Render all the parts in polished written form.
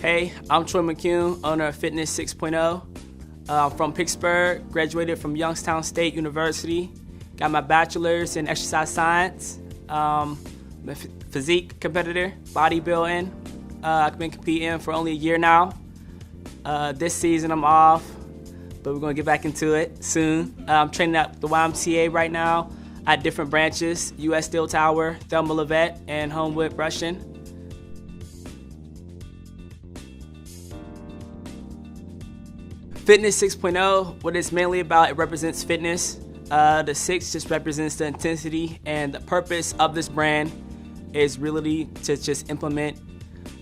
Hey, I'm Troy McCune, owner of Fitness 6.0. I'm from Pittsburgh, graduated from Youngstown State University. Got my bachelor's in exercise science. I'm a physique competitor, bodybuilding. I've been competing for only a year now. This season I'm off, but we're gonna get back into it soon. I'm training at the YMCA right now at different branches, US Steel Tower, Thelma Levette, and Homewood Russian. Fitness 6.0, what it's mainly about, it represents fitness. The 6 just represents the intensity, and the purpose of this brand is really to just implement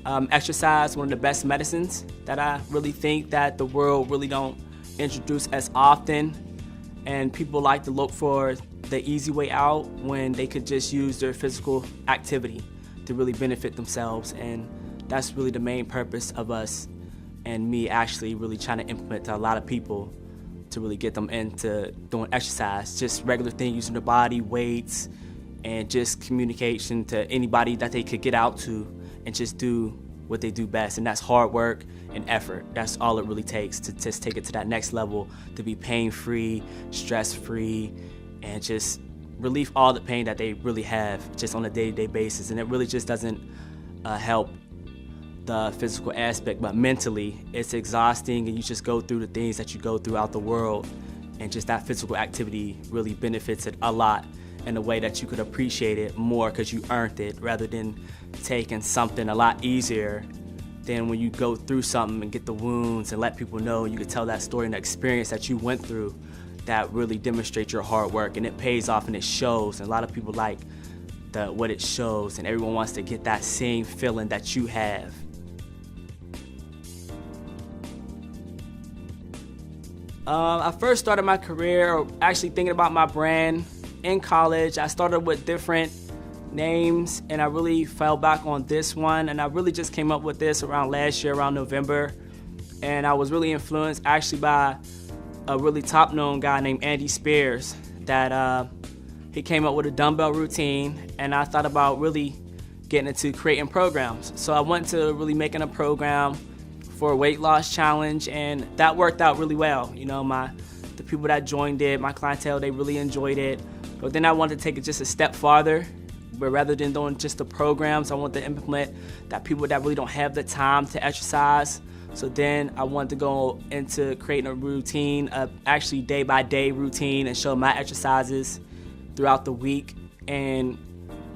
exercise, one of the best medicines that I really think that the world really don't introduce as often, and people like to look for the easy way out when they could just use their physical activity to really benefit themselves. And that's really the main purpose of us and me actually really trying to implement to a lot of people to really get them into doing exercise, just regular things, using their body, weights, and just communication to anybody that they could get out to and just do what they do best, and that's hard work and effort. That's all it really takes to just take it to that next level, to be pain-free, stress-free, and just relieve all the pain that they really have just on a day-to-day basis. And it really just doesn't help the physical aspect, but mentally it's exhausting, and you just go through the things that you go throughout the world, and just that physical activity really benefits it a lot in a way that you could appreciate it more because you earned it, rather than taking something a lot easier. Then when you go through something and get the wounds and let people know, you could tell that story and the experience that you went through that really demonstrates your hard work, and it pays off and it shows. And a lot of people like what it shows, and everyone wants to get that same feeling that you have. I first started my career actually thinking about my brand in college. I started with different names, and I really fell back on this one, and I really just came up with this around last year, around November. And I was really influenced actually by a really top-known guy named Andy Spears, that he came up with a dumbbell routine, and I thought about really getting into creating programs. So I went to really making a program for a weight loss challenge, and that worked out really well. You know, the people that joined it, my clientele, they really enjoyed it. But then I wanted to take it just a step farther, but rather than doing just the programs, I wanted to implement that people that really don't have the time to exercise. So then I wanted to go into creating a routine, actually day-by-day routine, and show my exercises throughout the week. And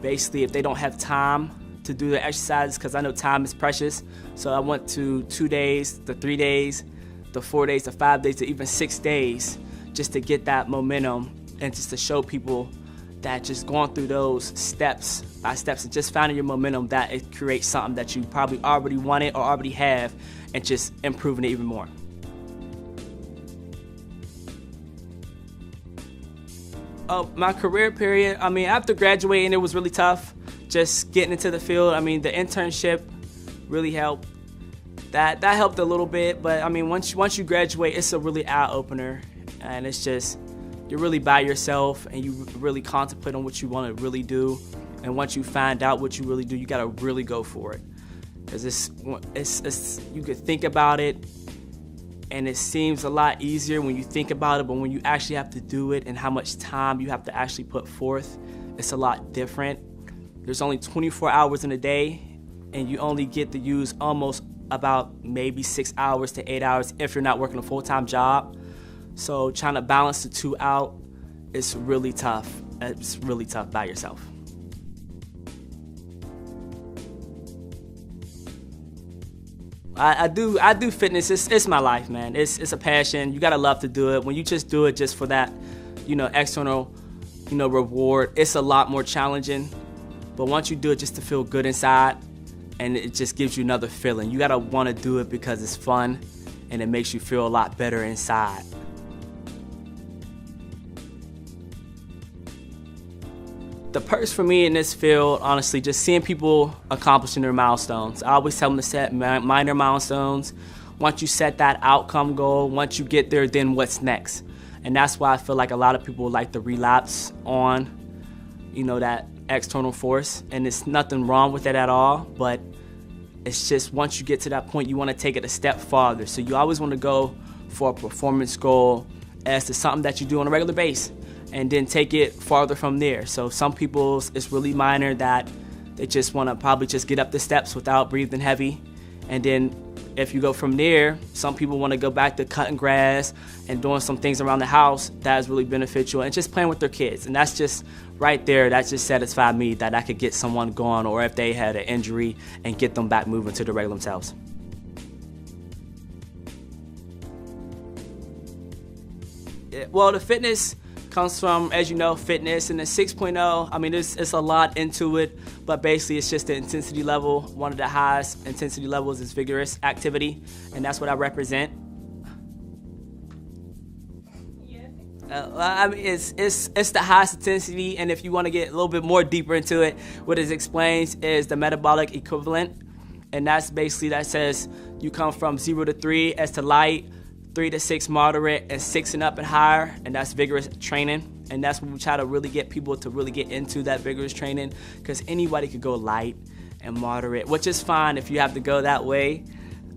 basically, if they don't have time to do the exercises, because I know time is precious, so I went to 2 days, the 3 days, the 4 days, the 5 days, to even 6 days, just to get that momentum and just to show people that just going through those steps by steps and just finding your momentum, that it creates something that you probably already wanted or already have, and just improving it even more. My career period, I mean, after graduating, it was really tough. Just getting into the field, I mean, the internship really helped. That helped a little bit, but I mean, once you graduate, it's a really eye-opener, and it's just, you're really by yourself, and you really contemplate on what you want to really do. And once you find out what you really do, you got to really go for it, because it's you could think about it, and it seems a lot easier when you think about it, but when you actually have to do it and how much time you have to actually put forth, it's a lot different. There's only 24 hours in a day, and you only get to use almost about maybe 6 hours to 8 hours if you're not working a full-time job. So trying to balance the two out is really tough. It's really tough by yourself. I do fitness. It's my life, man. It's a passion. You gotta love to do it. When you just do it just for that, external, reward, it's a lot more challenging. But once you do it just to feel good inside, and it just gives you another feeling. You gotta wanna do it because it's fun, and it makes you feel a lot better inside. The perks for me in this field, honestly, just seeing people accomplishing their milestones. I always tell them to set minor milestones. Once you set that outcome goal, once you get there, then what's next? And that's why I feel like a lot of people like to relapse on, that external force, and there's nothing wrong with it at all, but It's just once you get to that point, you want to take it a step farther. So you always want to go for a performance goal as to something that you do on a regular basis, and then take it farther from there. So some people, it's really minor that they just want to probably just get up the steps without breathing heavy. And then if you go from there, some people want to go back to cutting grass and doing some things around the house that is really beneficial, and just playing with their kids. And that's just right there, that just satisfied me that I could get someone going, or if they had an injury, and get them back moving to the regular themselves. Well, the fitness comes from, as you know, fitness, and the 6.0, I mean, it's a lot into it, but basically it's just the intensity level. One of the highest intensity levels is vigorous activity, and that's what I represent. I mean, it's the highest intensity, and if you want to get a little bit more deeper into it, what it explains is the metabolic equivalent, and that's basically, that says you come from 0 to 3 as to light, 3 to 6 moderate, and 6 and up and higher, and that's vigorous training. And that's when we try to really get people to really get into that vigorous training, because anybody could go light and moderate, which is fine if you have to go that way.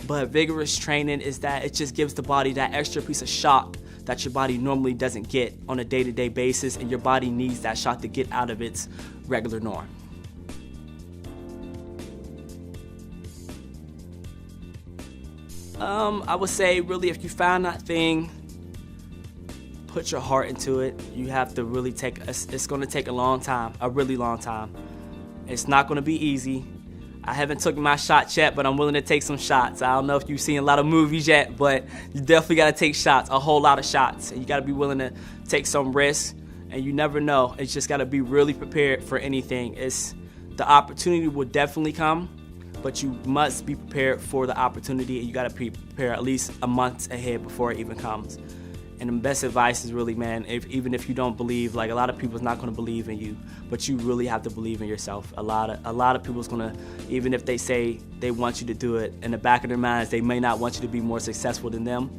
But vigorous training is that it just gives the body that extra piece of shock that your body normally doesn't get on a day-to-day basis, and your body needs that shock to get out of its regular norm. I would say, really, if you find that thing, put your heart into it. You have to really it's going to take a long time, a really long time. It's not going to be easy. I haven't taken my shot yet, but I'm willing to take some shots. I don't know if you've seen a lot of movies yet, but you definitely got to take shots, a whole lot of shots. And you got to be willing to take some risks, and you never know. It's just got to be really prepared for anything. The opportunity will definitely come, but you must be prepared for the opportunity, and you got to prepare at least a month ahead before it even comes. And the best advice is really, man, even if you don't believe, like, a lot of people's not going to believe in you, but you really have to believe in yourself. A lot of people's going to, even if they say they want you to do it, in the back of their minds, they may not want you to be more successful than them.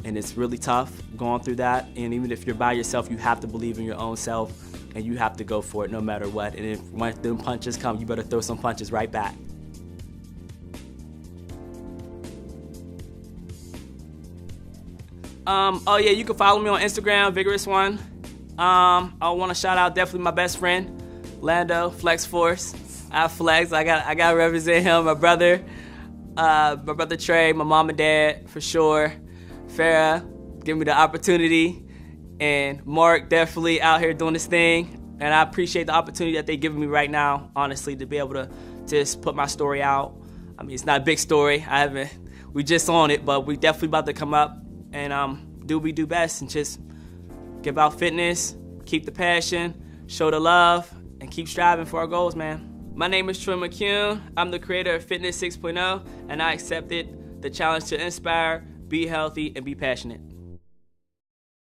And it's really tough going through that. And even if you're by yourself, you have to believe in your own self, and you have to go for it no matter what. And if when them punches come, you better throw some punches right back. Oh yeah, you can follow me on Instagram, Vigorous One. I want to shout out definitely my best friend, Lando, Flex Force. I flex. I got to represent him. My brother Trey, my mom and dad for sure. Farrah, give me the opportunity, and Mark definitely out here doing this thing. And I appreciate the opportunity that they're giving me right now, honestly, to be able to just put my story out. I mean, it's not a big story. We just on it, but we definitely about to come up and do what we do best, and just give out fitness, keep the passion, show the love, and keep striving for our goals, man. My name is Troy McCune. I'm the creator of Fitness 6.0, and I accepted the challenge to inspire, be healthy, and be passionate.